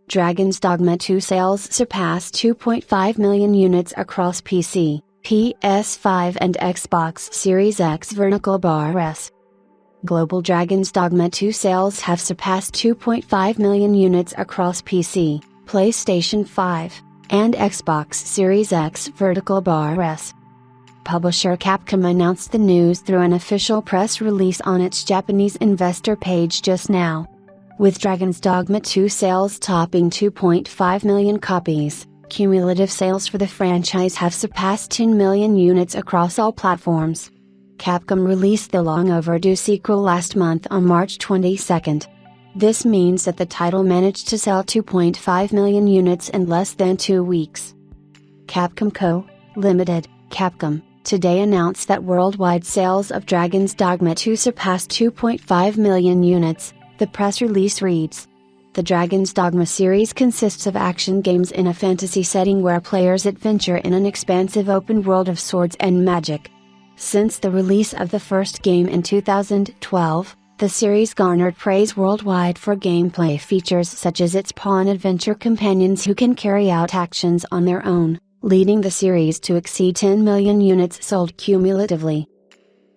Dragon's Dogma 2 sales surpass 2.5 million units across PC, PS5 and Xbox Series X vertical bar S. Global Dragon's Dogma 2 sales have surpassed 2.5 million units across PC, PlayStation 5, and Xbox Series X vertical bar S. Publisher Capcom announced the news through an official press release on its Japanese investor page just now. With Dragon's Dogma 2 sales topping 2.5 million copies, cumulative sales for the franchise have surpassed 10 million units across all platforms. Capcom released the long-overdue sequel last month on March 22. This means that the title managed to sell 2.5 million units in less than 2 weeks. Capcom Co., Limited, Capcom, today announced that worldwide sales of Dragon's Dogma 2 surpassed 2.5 million units, the press release reads. The Dragon's Dogma series consists of action games in a fantasy setting where players adventure in an expansive open world of swords and magic. Since the release of the first game in 2012, the series garnered praise worldwide for gameplay features such as its pawn adventure companions who can carry out actions on their own, leading the series to exceed 10 million units sold cumulatively.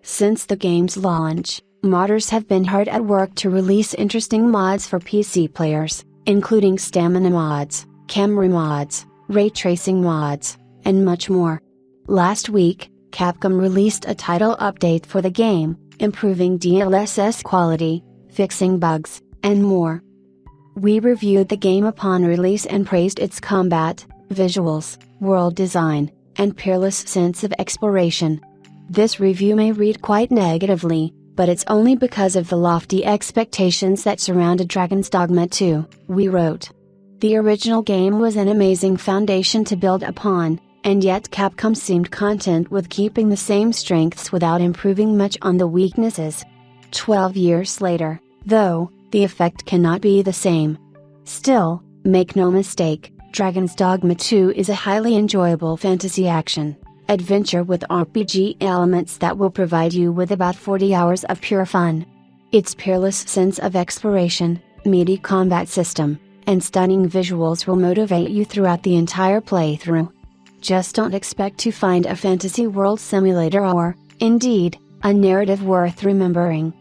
Since the game's launch, modders have been hard at work to release interesting mods for PC players, including stamina mods, camera mods, ray tracing mods, and much more. Last week, Capcom released a title update for the game, improving DLSS quality, fixing bugs, and more. We reviewed the game upon release and praised its combat, visuals, world design, and peerless sense of exploration. This review may read quite negatively, but it's only because of the lofty expectations that surrounded Dragon's Dogma 2, we wrote. The original game was an amazing foundation to build upon, and yet Capcom seemed content with keeping the same strengths without improving much on the weaknesses. 12 years later, though, the effect cannot be the same. Still, make no mistake, Dragon's Dogma 2 is a highly enjoyable fantasy action adventure with RPG elements that will provide you with about 40 hours of pure fun. Its peerless sense of exploration, meaty combat system, and stunning visuals will motivate you throughout the entire playthrough. Just don't expect to find a fantasy world simulator or, indeed, a narrative worth remembering.